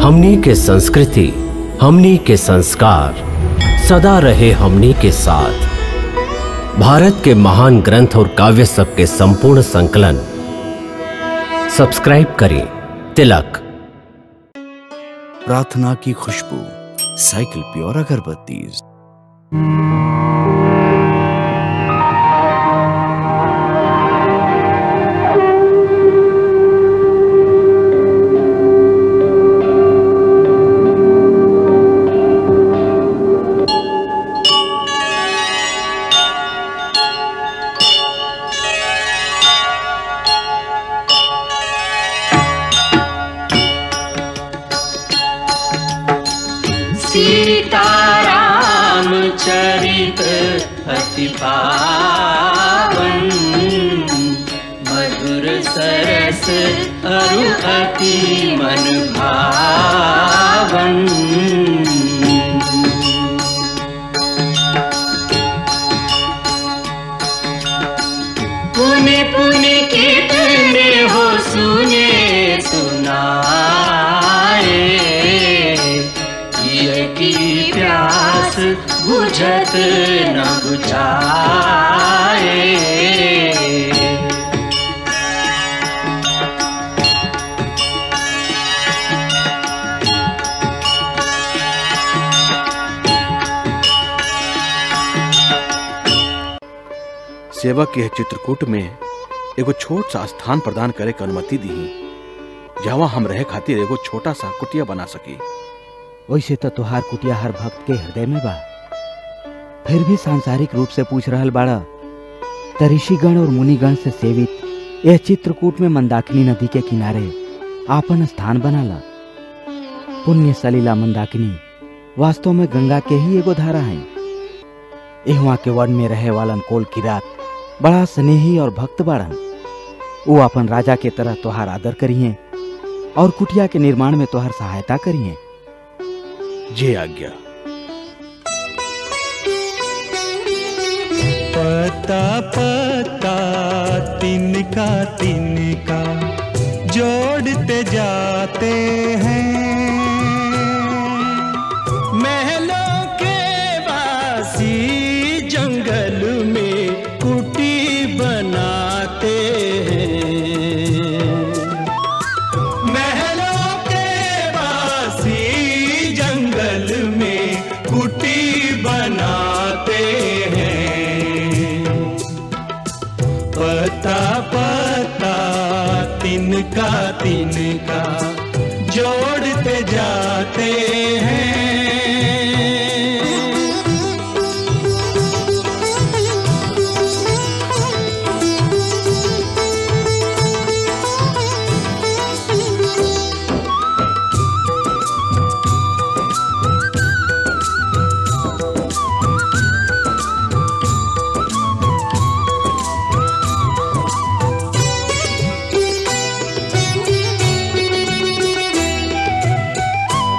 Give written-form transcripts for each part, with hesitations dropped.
हमनी के संस्कृति, हमनी के संस्कार सदा रहे हमनी के साथ। भारत के महान ग्रंथ और काव्य सब के संपूर्ण संकलन सब्सक्राइब करें तिलक। प्रार्थना की खुशबू, साइकिल प्योर अगरबत्ती। सीताराम चरित अति पावन, मधुर सरस अरु अति मन भावन। पुण्य पुण्य कितने हो सुने सुनाए, की प्यास बुझत न बुझाए। सेवक के चित्रकूट में एगो छोट सा स्थान प्रदान करे के अनुमति दी, जहाँ हम रहे खातिर एगो छोटा सा कुटिया बना सकी। वैसे तो तुहार कुटिया हर भक्त के हृदय में बा, फिर भी सांसारिक रूप से पूछ रहल बाड़ा त ऋषिगण और मुनिगण से सेवित यह चित्रकूट में मंदाकिनी नदी के किनारे आपन स्थान बनाला। पुण्य सलीला मंदाकिनी वास्तव में गंगा के ही एगो धारा है। इहवा के वन में रहे वालन कोल किरात बड़ा स्नेही और भक्त बाड़न। वो अपन राजा के तरह तुहार आदर करिए और कुटिया के निर्माण में तुहार सहायता करिए। जे आज्ञा। पता पता तिनका तिनका जोड़ते जाते हैं, महलों के वासी जंगल में कुटी बनाते हैं। महलों के वासी जंगल में कुटी बनाते हैं। पता पता तिनका तिनका जोड़ते जाते हैं।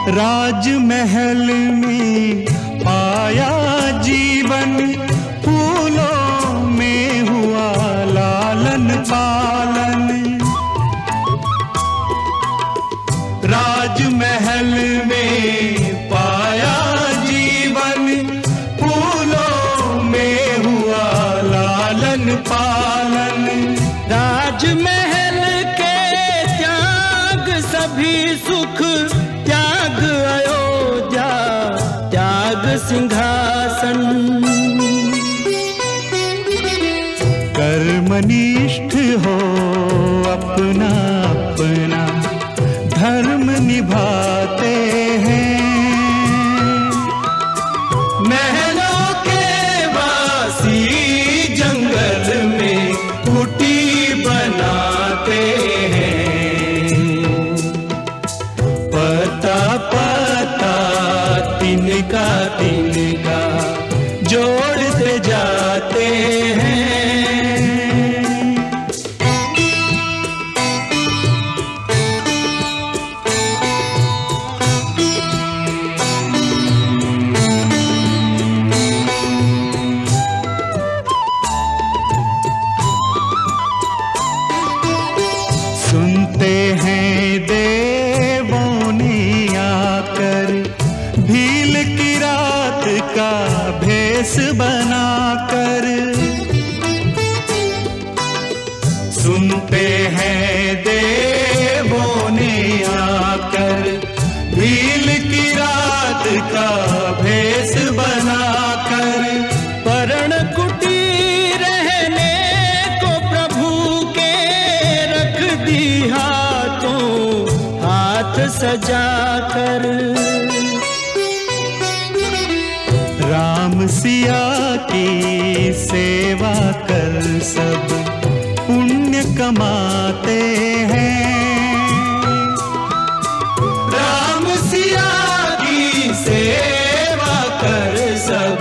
राजमहल में पाया जीवन, फूलों में हुआ लालन पालन। राजमहल में पाया जीवन, फूलों में हुआ लालन पालन। राजमहल के त्याग सभी सुख, त्याग अयोध्या त्याग सिंहासन। कर्मनिष्ठ हो अपना अपना धर्म निभाते हैं। महलों के वासी जंगल में कुटी बनाते हैं। पता पता तिनका तिनका जोड़ते जाते हैं। का भेष बनाकर सुनते हैं देवों ने आकर, भील की रात का भेष बनाकर पर्ण कुटी रहने को प्रभु के रख दी हाथों हाथ सजाकर। राम सिया की सेवा कर सब पुण्य कमाते हैं, राम सिया की सेवा कर सब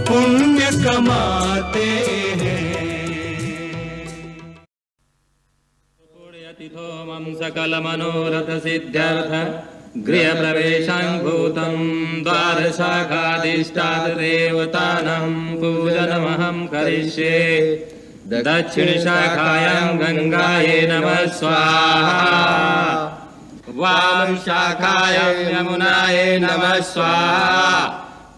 पुण्य कमाते हैं। पुण्यतिथो मम सकल मनोरथ सिद्ध्यर्थ गृह प्रवेशं भूतं द्वारशाखाधिष्ठात देवतानां पूजनमहं करिष्ये। दक्षिण शाखायां गंगायै नमः स्वाहा, वाम शाखायां यमुनायै नमः स्वाहा,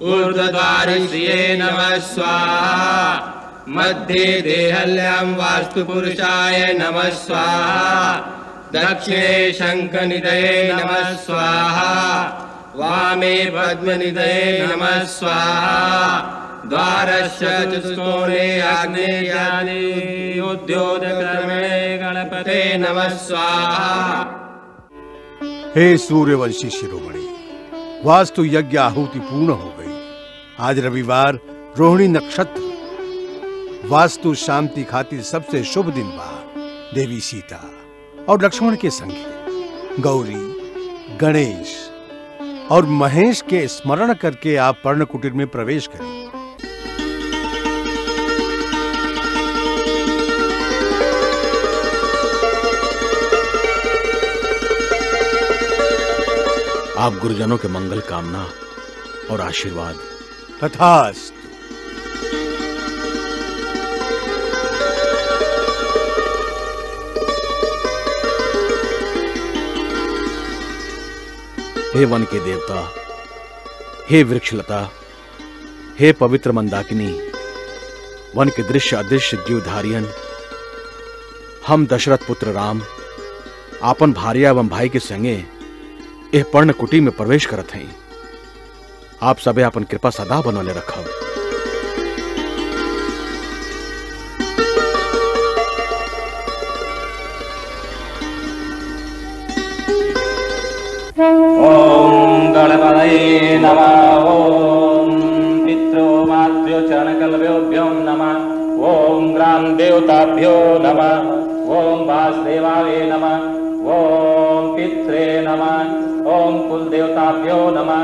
ऊर्ध्वद्वारे श्रिये नमः स्वाहा, मध्ये देहल्यां वास्तुपुरुषाय नमः स्वाहा, दक्षिणे शंखनिधये नमः स्वाहा, वामे पद्मनिधये नमः स्वाहा, द्वारस्य चतुष्कोणे आग्नेयानि उद्योतकर्मणे गणपते नमः स्वाहा। हे सूर्यवंशी शिरोमणि, वास्तु यज्ञ आहुति पूर्ण हो गई। आज रविवार रोहिणी नक्षत्र, वास्तु शांति खातिर सबसे शुभ दिन बा। देवी सीता और लक्ष्मण के संगे गौरी, गणेश और महेश के स्मरण करके आप पर्ण कुटीर में प्रवेश करें। आप गुरुजनों के मंगल कामना और आशीर्वाद। तथास्तु। हे वन के देवता, हे वृक्षलता, हे पवित्र मंदाकिनी, वन के दृश्य अदृश्य जीवधारियन, हम दशरथ पुत्र राम आपन भार्या एवं भाई के संगे एह पर्ण कुटी में प्रवेश करत हैं। आप सबे अपन कृपा सदा बनौले रखब। ओम गणपतये नमः। ओम पितृ मातृ चरणकल्पेभ्यो नमः। ओम ग्राम देवताभ्यो नमः। ओम वासुदेवाय नमः। ओम पित्रे नमः। ओम कुल देवताभ्यो नमः।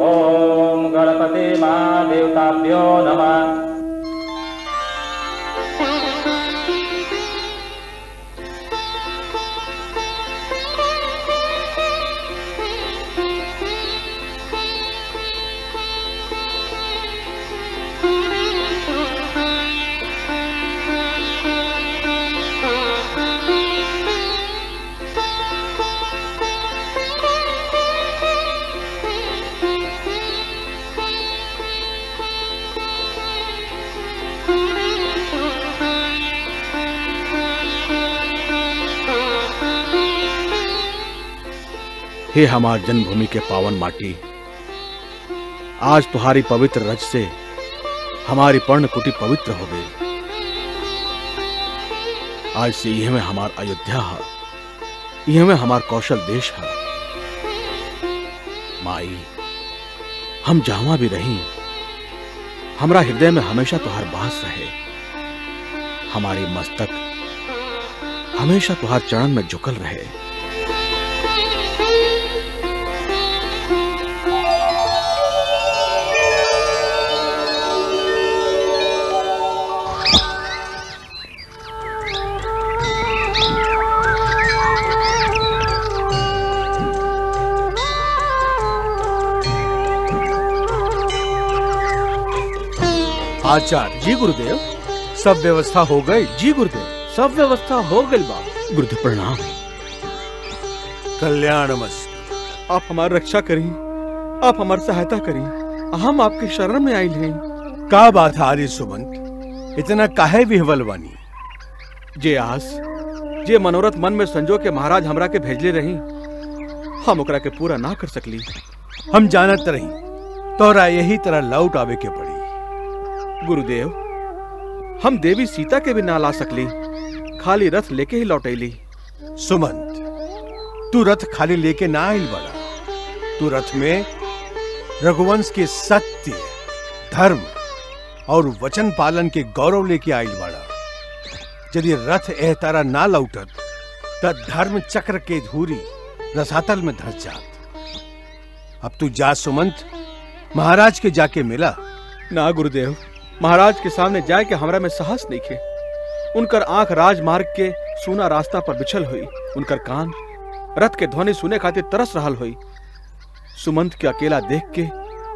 ओम गणपते महादेवताभ्यो नमः। हे हमार जन्मभूमि के पावन माटी, आज तुम्हारी पवित्र रज से हमारी पर्ण कुटी पवित्र हो गई। आज से यह में हमार अयोध्या है, यह में हमार कौशल देश है। माई, हम जहां भी रही, हमरा हृदय में हमेशा तुहार बास रहे। हमारी मस्तक हमेशा तुहार चरण में झुकल रहे। आचार्य जी गुरुदेव, सब व्यवस्था हो गई। जी गुरुदेव, सब व्यवस्था हो गई बा। गुरुदेव प्रणाम। कल्याणमस्तु। आप हमारी रक्षा करी, आप हमारी सहायता करी। हम आपके शरण में आइल हैं। का बात है आर्य सुमंत, इतना काहे विह्वलवानी? जे आस जे मनोरथ मन में संजो के महाराज हमरा के भेजले रही, हम ओकरा के पूरा ना कर सकली। हम जानत रही तोरा यही तरह लौट आवे के पड़ी। गुरुदेव, हम देवी सीता के भी ना ला सकली, खाली रथ लेके ही लौटैली। सुमंत, तू रथ खाली लेके ना आइल बड़ा, तू रथ में रघुवंश के सत्य, धर्म और वचन पालन के गौरव लेके आइल बड़ा। यदि रथ एह तरह ना लौटत त धर्म चक्र के धूरी रसातल में धस जात। अब तू जा सुमंत, महाराज के जाके मिला। ना गुरुदेव, महाराज के सामने जाए के हमरा में साहस नहीं खे। उनकर आंख राजमार्ग के सूना रास्ता पर बिछल हुई, उनकर कान रथ के ध्वनि सुने खातिर तरस रहल हुई। सुमंत के अकेला देख के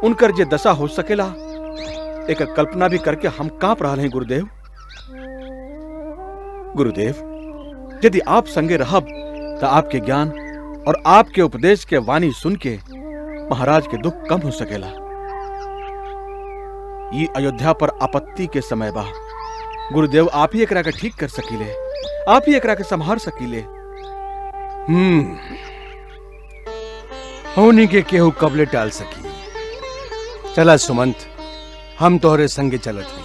उनकर जे दशा हो सकेला, एक कल्पना भी करके हम कांप रहा हैं। गुरुदेव, गुरुदेव, यदि आप संगे रहब तो आपके ज्ञान और आपके उपदेश के वाणी सुन के महाराज के दुख कम हो सकेला। ये अयोध्या पर आपत्ति के समय बा। गुरुदेव, आप ही एकरा के ठीक कर सकीले, आप ही एकरा के संभार सकीले। होनी के केहू कबले टाल सकी। चला सुमंत, हम तोहरे संगे चलत हई।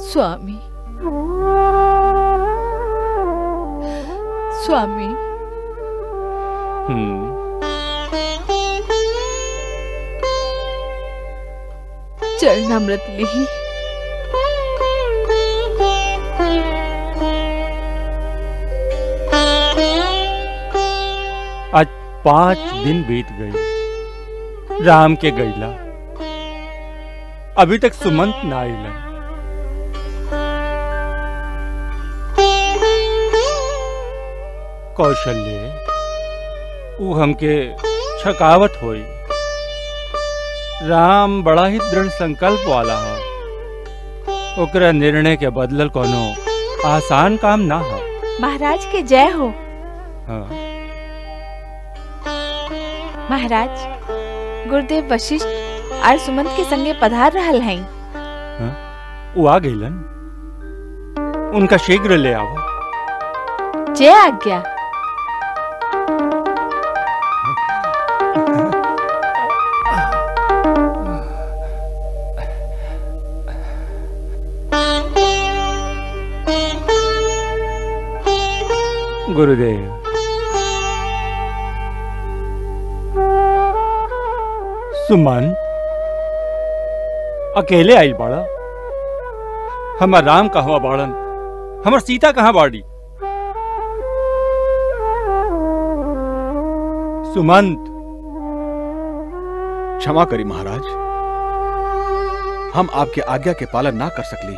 स्वामी, स्वामी। चरणामृत ली। आज 5 दिन बीत गए राम के गईला, अभी तक सुमंत ना आइला। कौशल्य वो हमके छकावत होई। राम बड़ा ही दृढ़ संकल्प वाला हो, ओकरा निर्णय के बदलल कोनो आसान काम ना हो। महाराज के जय हो। हाँ। महाराज, गुरुदेव वशिष्ठ और सुमंत के संगे पधार रहल हैं। हाँ? वो आ गईलन, उनका शीघ्र ले आओ। जय आज्ञा। गुरुदेव, सुमंत अकेले आइल बाड़ा? हमार राम कहाँ बाड़न? हमार सीता कहाँ बाड़ी? सुमंत, क्षमा करी महाराज, हम आपके आज्ञा के पालन ना कर सकली।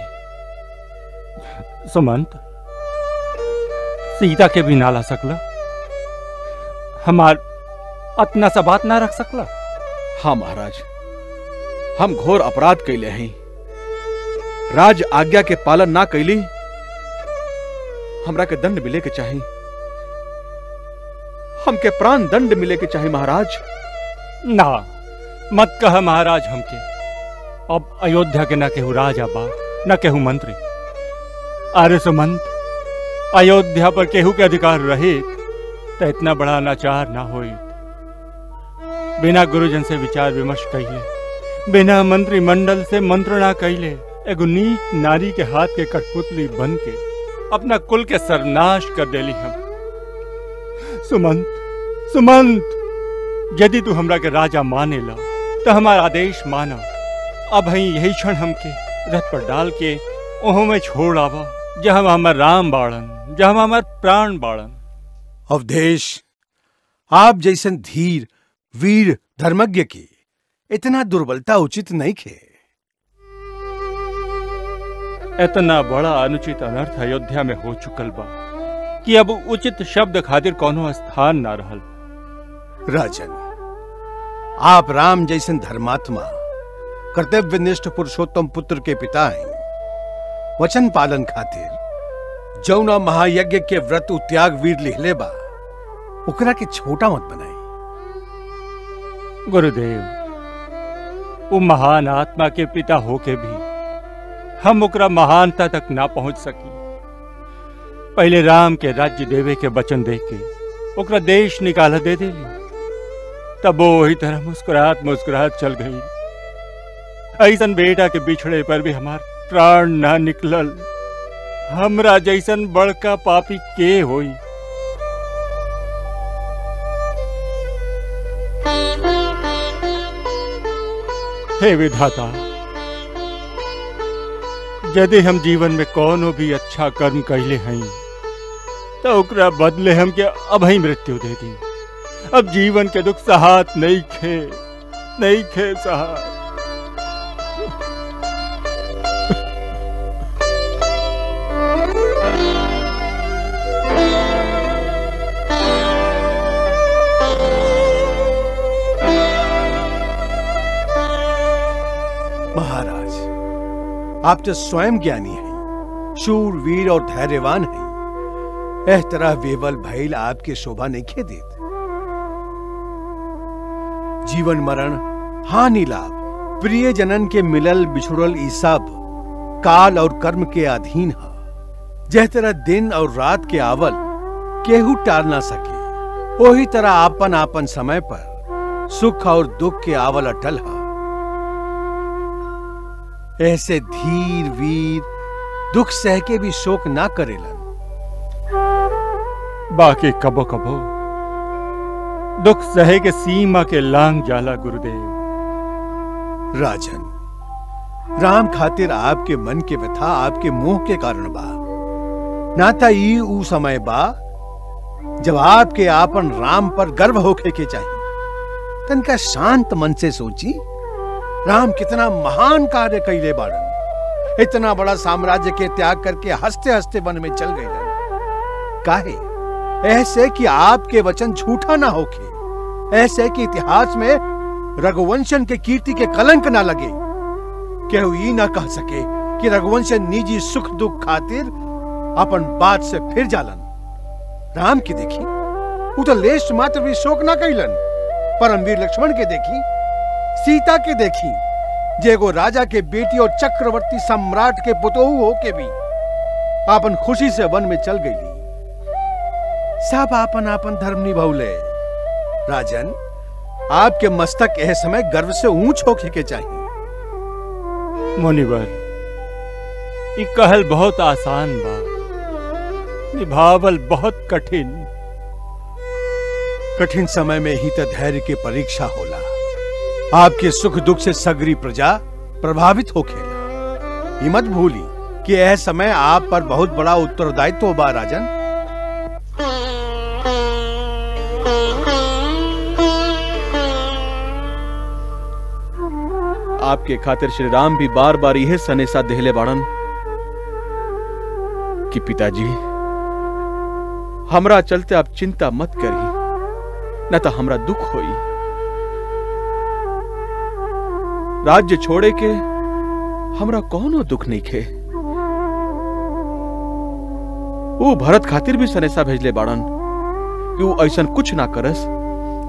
सुमंत, सीता के भी ना ला सकला? हमार अतना सा बात ना रख सकला? हाँ महाराज, हम घोर अपराध कैले हैं। राज आज्ञा के पालन ना कैली, हमरा के दंड मिले के चाहिए। हमके प्राण दंड मिले के चाहिए महाराज। ना, मत कह महाराज हमके। अब अयोध्या के न केहू राजा बा, न केहू मंत्री। अरे सुमंत, अयोध्या पर केहू के अधिकार रहे तो इतना बड़ा अनाचार ना होई। बिना गुरुजन से विचार विमर्श कैले, बिना मंत्रिमंडल से मंत्रणा कैले, एगो नीच नारी के हाथ के कठपुतली बन के अपना कुल के सर्वनाश कर देली हम। सुमंत, सुमंत, यदि तू हमरा के राजा माने ला तो हमारा आदेश माना। अब ही यही क्षण हमके रथ पर डाल के ओहो में छोड़ आवा, जहाँ हमार राम बाड़न, जहाँ हमार प्राण बाड़न। अवधेश, आप जैसन धीर वीर धर्मज्ञ की इतना दुर्बलता उचित नहीं खे। इतना बड़ा अनुचित अनर्थ अयोध्या में हो चुकल बा कि अब उचित शब्द खातिर कोनो स्थान ना रहल। राजन, आप राम जैसन धर्मात्मा, कर्तव्यनिष्ठ पुरुषोत्तम पुत्र के पिता हैं। वचन पालन खातिर जौना महायज्ञ के व्रत त्याग वीर लिहले बा, ओकरा के छोटा मत बनाई। गुरुदेव, वो महान आत्मा के पिता होके भी हम ओकरा महानता तक ना पहुंच सकी। पहले राम के राज्य देवे के वचन दे के ओकरा देश निकाला दे देली, तब वो वही तरह मुस्कुराहट मुस्कुराहट चल गई। ऐसन बेटा के बिछड़े पर भी हमार प्राण ना निकलल। हमरा जैसन बड़का पापी के होई। हे विधाता, यदि हम जीवन में कोनो भी अच्छा कर्म कैले हैं तो ओकरा बदले हमके अभी मृत्यु दे दी। अब जीवन के दुख सहात नहीं खे सहात। महाराज, आप तो स्वयं ज्ञानी हैं, शूर वीर और धैर्यवान हैं। एह तरह वेवल भैल आपके शोभा नहीं खे देत। जीवन मरण, हानि लाभ, प्रिय जनन के मिलल बिछुड़ल ई सब काल और कर्म के अधीन है। जह तरह दिन और रात के आवल केहू टाल ना सके, वही तरह आपन आपन समय पर सुख और दुख के आवल अटल है। ऐसे धीर वीर दुख सह के भी शोक ना करेलन। बाकी कबो कबो दुख सहे के सीमा के लांग जाला गुरुदेव। राजन, राम खातिर आपके मन के व्यथा आपके मोह के कारण बा। ना था ई ऊ समय बा जब आपके आपन राम पर गर्व होके के चाहिए। तनका शांत मन से सोची, राम कितना महान कार्य कैले बाड़न। इतना बड़ा साम्राज्य के त्याग करके हंसते हंसते वन में चल गए। काहे? ऐसे कि आपके वचन झूठा ना होके, ऐसे कि इतिहास में रघुवंशन के कीर्ति के कलंक ना लगे। केहू ई ना कह सके कि रघुवंशन निजी सुख दुख खातिर अपन बात से फिर जालन। राम की देखी, वो तो लेश मात्र भी शोक ना कैलन। परमवीर लक्ष्मण के देखी, सीता के देखी, जेगो राजा के बेटी और चक्रवर्ती सम्राट के पुतोहू हो के भी आपन खुशी से वन में चल गई। सब आपन आपन धर्म निभौले। राजन, आपके मस्तक यह समय गर्व से ऊंच होके के चाहिए। मुनिवर, ये कहल बहुत आसान बा, निभावल बहुत कठिन। कठिन समय में ही तो धैर्य की परीक्षा होला। आपके सुख दुख से सगरी प्रजा प्रभावित होखेला। ये मत भूली कि यह समय आप पर बहुत बड़ा उत्तरदायित्व बा। राजन, आपके खातिर श्री राम भी बार बार यह सनेसा देहले बाड़न कि पिताजी, हमरा चलते आप चिंता मत करी, न तो हमरा दुख होई। राज्य छोड़े के हमरा कौनो दुख नहीं खे। वो भरत खातिर भी सनेसा भेजले बाड़न कि वो ऐसा कुछ ना करस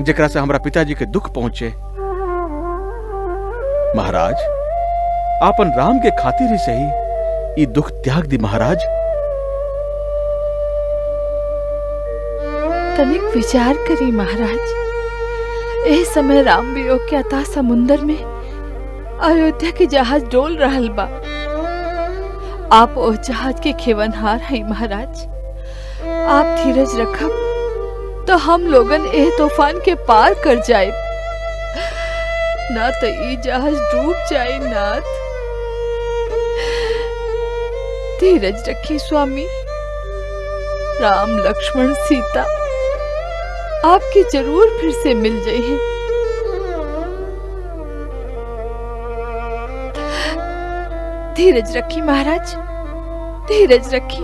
जेकरा से हमरा पिताजी के दुख पहुंचे। महाराज, आपन राम के खातिर ही सही ये दुख त्याग दी। महाराज, तनिक विचार करी महाराज। एह समय राम वियोग के अथाह समुंदर में अयोध्या के जहाज डोल रहल बा। आप ओ जहाज के खेवनहार हैं महाराज। आप धीरज रखब तो हम लोगन एह तूफान के पार कर जाए, ना तो ये जहाज डूब जाए। नाथ, धीरज रखिए स्वामी। राम लक्ष्मण सीता आपकी जरूर फिर से मिल जाए। धीरज रखी महाराज, धीरज रखी।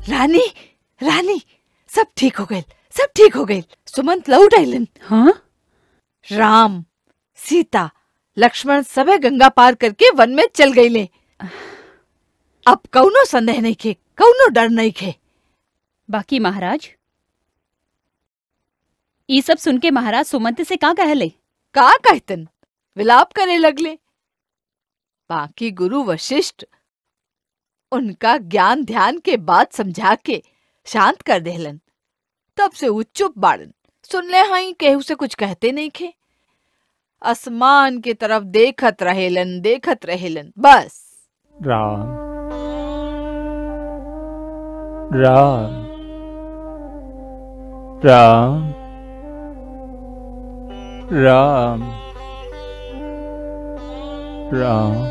रानी रानी, सब ठीक हो गए, सब ठीक हो गए। सुमंत लौट आइलन। हाँ? राम, सीता, लक्ष्मण सबे गंगा पार करके वन में चल गईले। अब कौनो संदेह नहीं खे, कौनो डर नहीं खे। बाकी महाराज, ये सब सुन के महाराज सुमंत से का कहले? का कहतन? विलाप करने लगले। बाकी गुरु वशिष्ठ उनका ज्ञान ध्यान के बात समझा के शांत कर देहलन। तब से वो चुप बाड़न, सुनले हाई केहू से कुछ कहते नहीं खे। आसमान की तरफ देखत रहेलन बस। राम राम राम राम राम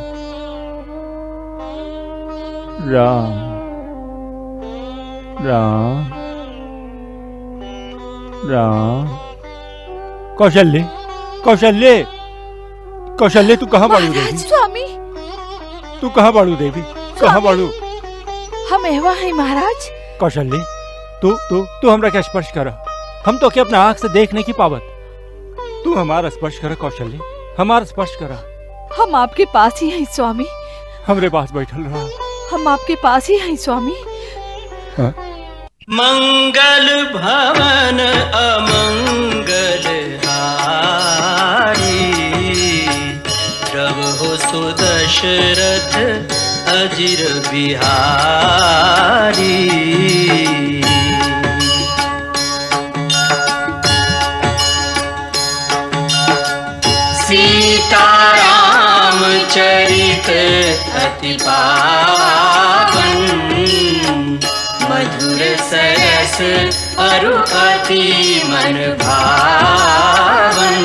राम राम राम। कौशल्य कौशल्य कौशल्य, तू कहाँ बाड़ू देवी? स्वामी, तू कहाँ बाड़ू देवी? कहाँ बाड़ू? हम एवा है महाराज। कौशल्य, तू तू तू हमरा क्या स्पर्श कर? हम तो क्या अपना आंख से देख नहीं की पावत। तू हमारा स्पर्श कर कौशल्य, हमारा स्पर्श करा। हम आपके पास ही हैं स्वामी। हमरे पास बैठल रहा। हम आपके पास ही हैं स्वामी। हाँ? मंगल भवन अमंगल हारी, प्रभु सुदशरथ अजिर बिहारी। सीताराम चरित अति पावन, मधुर सरस अरु अति मन भावन।